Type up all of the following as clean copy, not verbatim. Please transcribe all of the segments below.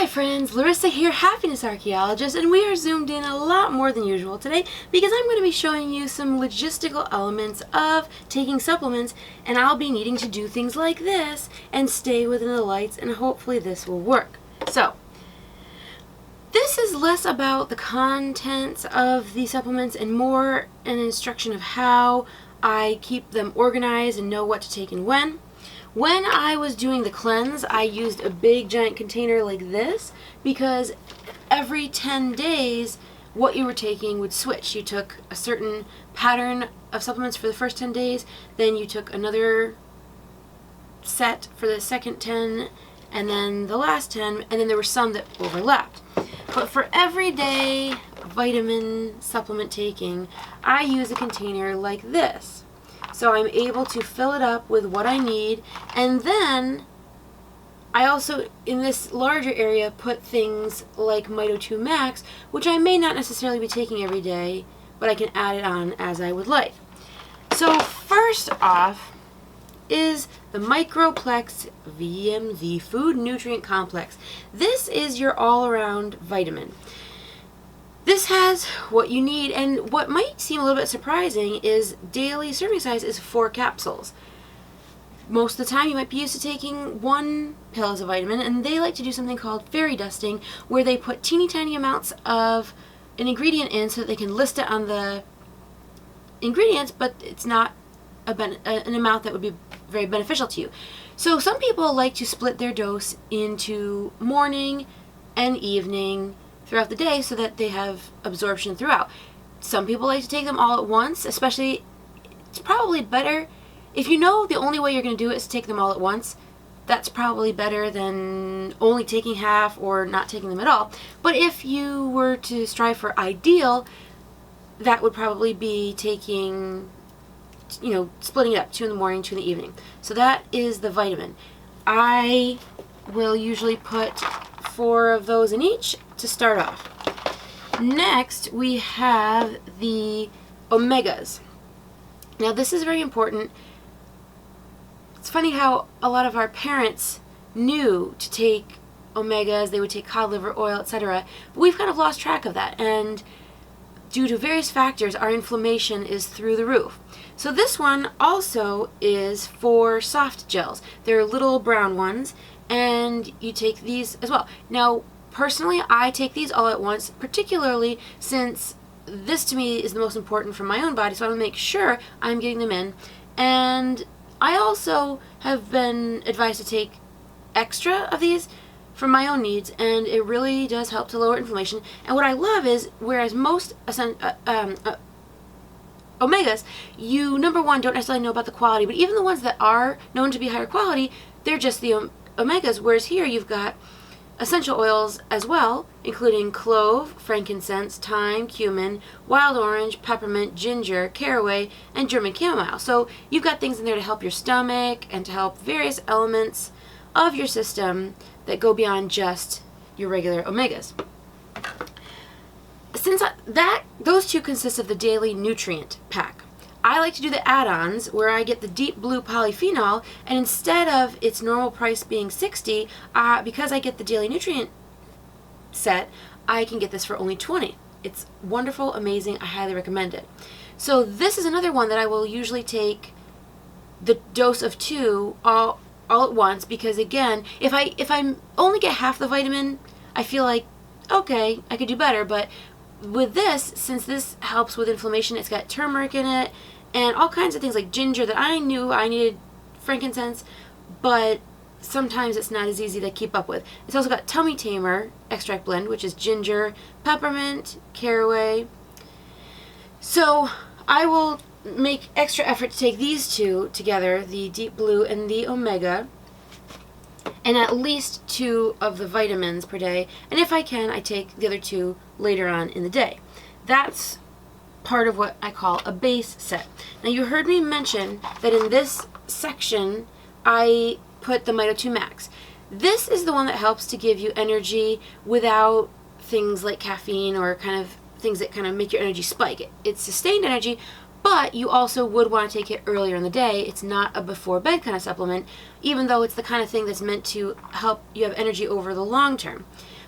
Hi friends, Larysa here, Happiness Archaeologist, and we are zoomed in a lot more than usual today because I'm going to be showing you some logistical elements of taking supplements, and I'll be needing to do things like this and stay within the lights, and hopefully this will work. So, this is less about the contents of the supplements and more an instruction of how I keep them organized and know what to take and when. When I was doing the cleanse, I used a big giant container like this because every 10 days what you were taking would switch. You took a certain pattern of supplements for the first 10 days, then you took another set for the second 10, and then the last 10, and then there were some that overlapped. But for everyday vitamin supplement taking, I use a container like this. So I'm able to fill it up with what I need, and then I also, in this larger area, put things like Mito 2 Max, which I may not necessarily be taking every day, but I can add it on as I would like. So first off is the Microplex VMZ Food Nutrient Complex. This is your all-around vitamin. This has what you need, and what might seem a little bit surprising is daily serving size is 4 capsules. Most of the time you might be used to taking 1 pill as a vitamin, and they like to do something called fairy dusting, where they put teeny tiny amounts of an ingredient in so that they can list it on the ingredients, but it's not an amount that would be very beneficial to you. So some people like to split their dose into morning and evening throughout the day so that they have absorption throughout. Some people like to take them all at once, especially, it's probably better, if you know the only way you're going to do it is to take them all at once, that's probably better than only taking half or not taking them at all. But if you were to strive for ideal, that would probably be taking, splitting it up, 2 in the morning, 2 in the evening. So that is the vitamin. I will usually put 4 of those in each to start off. Next, we have the omegas. Now this is very important. It's funny how a lot of our parents knew to take omegas, they would take cod liver oil, etc. But we've kind of lost track of that, and due to various factors, our inflammation is through the roof. So this one also is for soft gels. They're little brown ones, and you take these as well. Now, personally, I take these all at once, particularly since this to me is the most important for my own body, so I want to make sure I'm getting them in. And I also have been advised to take extra of these for my own needs, and it really does help to lower inflammation. And what I love is, whereas most omegas, you, number one, don't necessarily know about the quality, but even the ones that are known to be higher quality, they're just the omegas, whereas here you've got essential oils as well, including clove, frankincense, thyme, cumin, wild orange, peppermint, ginger, caraway, and German chamomile. So you've got things in there to help your stomach and to help various elements of your system that go beyond just your regular omegas. Since those two consist of the daily nutrient pack, I like to do the add-ons where I get the deep blue polyphenol, and instead of its normal price being $60, because I get the daily nutrient set, I can get this for only $20. It's wonderful, amazing, I highly recommend it. So this is another one that I will usually take the dose of 2 all at once, because again, if I only get half the vitamin, I feel like, okay, I could do better, but with this, since this helps with inflammation, it's got turmeric in it and all kinds of things like ginger that I knew I needed, frankincense, but sometimes it's not as easy to keep up with. It's also got tummy tamer extract blend, which is ginger, peppermint, caraway. So I will make extra effort to take these two together, the deep blue and the omega, and at least 2 of the vitamins per day, and if I can, I take the other 2 later on in the day. That's part of what I call a base set. Now you heard me mention that in this section I put the Mito 2 Max. This is the one that helps to give you energy without things like caffeine or kind of things that kind of make your energy spike. It's sustained energy, But you also would want to take it earlier in the day. It's not a before bed kind of supplement, even though it's the kind of thing that's meant to help you have energy over the long term.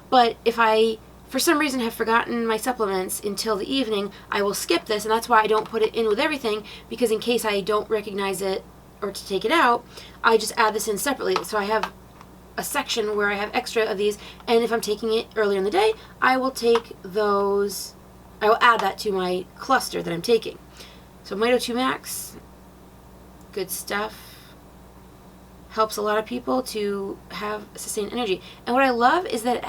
But if I, for some reason, have forgotten my supplements until the evening, I will skip this, and that's why I don't put it in with everything, because in case I don't recognize it or to take it out, I just add this in separately. So I have a section where I have extra of these, and if I'm taking it earlier in the day, I will take those, I will add that to my cluster that I'm taking. So Mito2 Max, good stuff. Helps a lot of people to have sustained energy. And what I love is that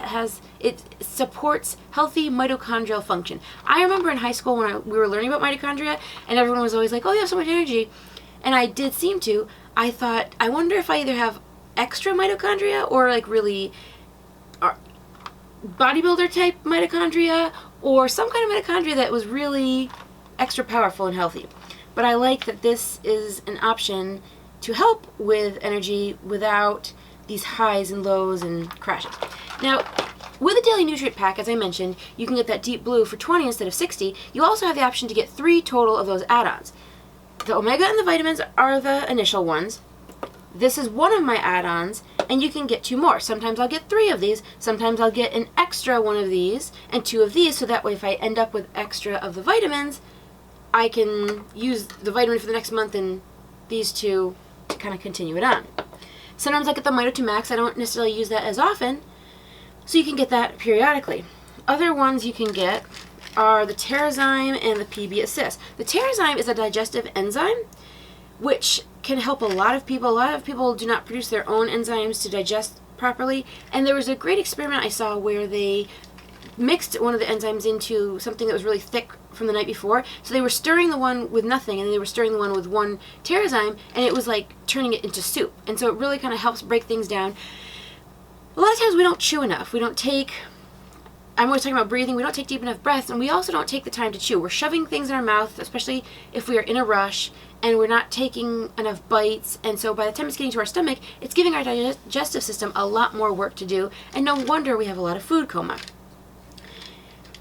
it supports healthy mitochondrial function. I remember in high school when we were learning about mitochondria, and everyone was always like, oh, you have so much energy. And I did seem to. I thought, I wonder if I either have extra mitochondria or like really bodybuilder type mitochondria, or some kind of mitochondria that was really extra powerful and healthy. But I like that this is an option to help with energy without these highs and lows and crashes. Now, with a daily nutrient pack, as I mentioned, you can get that deep blue for 20 instead of 60. You also have the option to get 3 total of those add-ons. The omega and the vitamins are the initial ones. This is one of my add-ons, and you can get 2 more. Sometimes I'll get 3 of these. Sometimes I'll get an extra one of these and 2 of these, so that way if I end up with extra of the vitamins, I can use the vitamin for the next month and these 2 to kind of continue it on. Sometimes I get the Mito2 Max. I don't necessarily use that as often, so you can get that periodically. Other ones you can get are the Terrazyme and the PB Assist. The Terrazyme is a digestive enzyme which can help a lot of people. A lot of people do not produce their own enzymes to digest properly, and there was a great experiment I saw where they mixed one of the enzymes into something that was really thick from the night before. So they were stirring the one with nothing, and they were stirring the one with one Terrazyme, and it was like turning it into soup. And so it really kind of helps break things down. A lot of times we don't chew enough. We don't take, I'm always talking about breathing, we don't take deep enough breaths, and we also don't take the time to chew. We're shoving things in our mouth, especially if we are in a rush, and we're not taking enough bites, and so by the time it's getting to our stomach, it's giving our digestive system a lot more work to do, and no wonder we have a lot of food coma.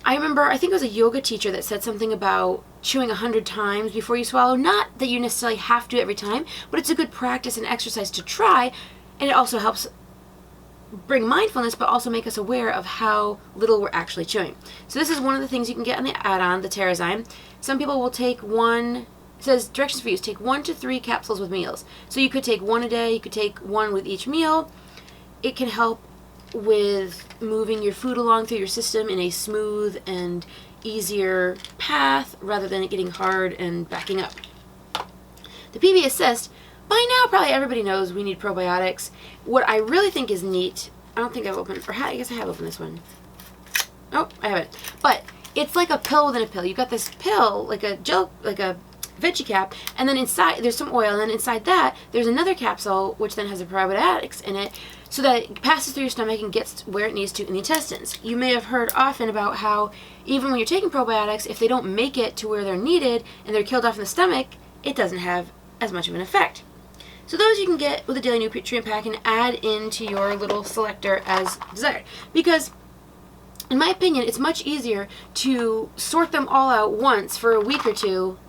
I remember, I think it was a yoga teacher that said something about chewing 100 times before you swallow. Not that you necessarily have to every time, but it's a good practice and exercise to try, and it also helps bring mindfulness, but also make us aware of how little we're actually chewing. So this is one of the things you can get on the add-on, the Terrazyme. Some people will take one, it says directions for use, take 1 to 3 capsules with meals. So you could take 1 a day, you could take 1 with each meal. It can help with moving your food along through your system in a smooth and easier path rather than it getting hard and backing up. The PB Assist, by now probably everybody knows we need probiotics. What I really think is neat, I don't think I've opened, or I guess I have opened this one. Oh, I haven't. But it's like a pill within a pill. You've got this pill, like a gel, like a veggie cap, and then inside there's some oil, and then inside that there's another capsule which then has the probiotics in it, so that it passes through your stomach and gets where it needs to in the intestines. You may have heard often about how even when you're taking probiotics, if they don't make it to where they're needed and they're killed off in the stomach, it doesn't have as much of an effect. So those you can get with a daily nutrient pack and add into your little selector as desired. Because in my opinion, it's much easier to sort them all out once for a week or 2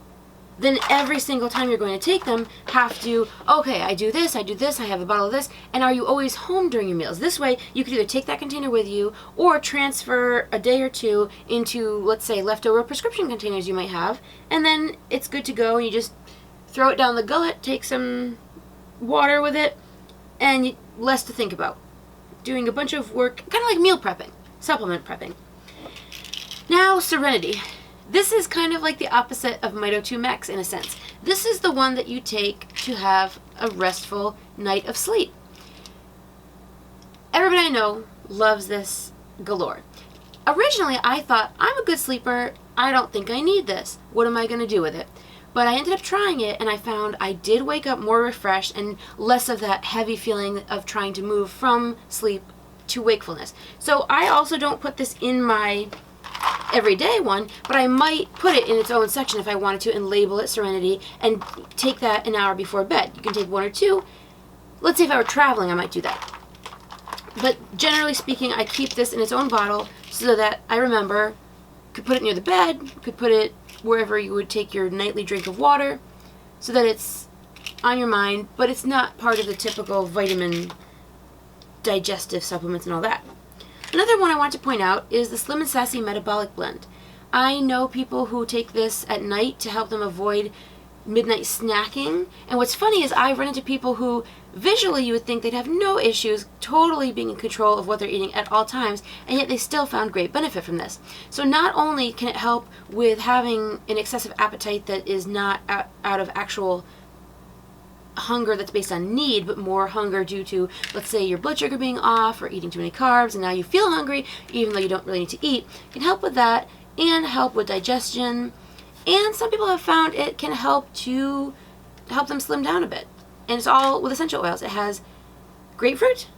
than every single time you're going to take them have to, okay, I do this, I have a bottle of this, and are you always home during your meals? This way, you could either take that container with you or transfer a day or 2 into, let's say, leftover prescription containers you might have, and then it's good to go, and you just throw it down the gullet, take some water with it, and less to think about. Doing a bunch of work, kind of like meal prepping, supplement prepping. Now, Serenity. This is kind of like the opposite of Mito2 Max in a sense. This is the one that you take to have a restful night of sleep. Everybody I know loves this galore. Originally, I thought, I'm a good sleeper, I don't think I need this. What am I going to do with it? But I ended up trying it, and I found I did wake up more refreshed and less of that heavy feeling of trying to move from sleep to wakefulness. So I also don't put this in my everyday one, but I might put it in its own section if I wanted to and label it Serenity and take that an hour before bed. You can take 1 or 2. Let's say if I were traveling, I might do that. But generally speaking, I keep this in its own bottle so that I remember, could put it near the bed, could put it wherever you would take your nightly drink of water, so that it's on your mind, but it's not part of the typical vitamin digestive supplements and all that. Another one I want to point out is the Slim and Sassy Metabolic Blend. I know people who take this at night to help them avoid midnight snacking, and what's funny is I run into people who visually you would think they'd have no issues totally being in control of what they're eating at all times, and yet they still found great benefit from this. So not only can it help with having an excessive appetite that is not out of actual hunger that's based on need, but more hunger due to, let's say, your blood sugar being off or eating too many carbs, and now you feel hungry even though you don't really need to eat. It can help with that and help with digestion. And some people have found it can help them slim down a bit. And it's all with essential oils. It has grapefruit,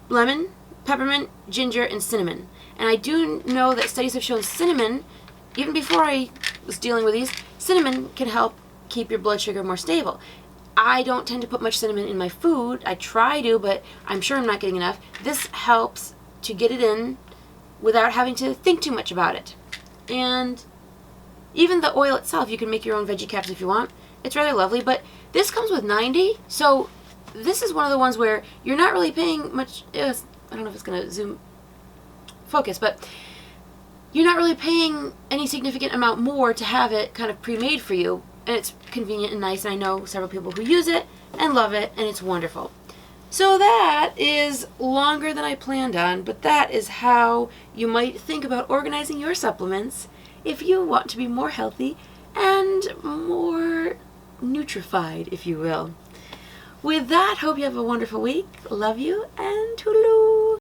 lemon, peppermint, ginger, and cinnamon. And I do know that studies have shown cinnamon, even before I was dealing with these, cinnamon can help keep your blood sugar more stable. I don't tend to put much cinnamon in my food. I try to, but I'm sure I'm not getting enough. This helps to get it in without having to think too much about it. And even the oil itself, you can make your own veggie caps if you want. It's rather lovely, but this comes with 90, so this is one of the ones where you're not really paying much, I don't know if it's going to zoom focus, but you're not really paying any significant amount more to have it kind of pre-made for you, and it's convenient and nice, and I know several people who use it and love it, and it's wonderful. So that is longer than I planned on, but that is how you might think about organizing your supplements if you want to be more healthy and more nutrified, if you will. With that, hope you have a wonderful week. Love you, and toodaloo!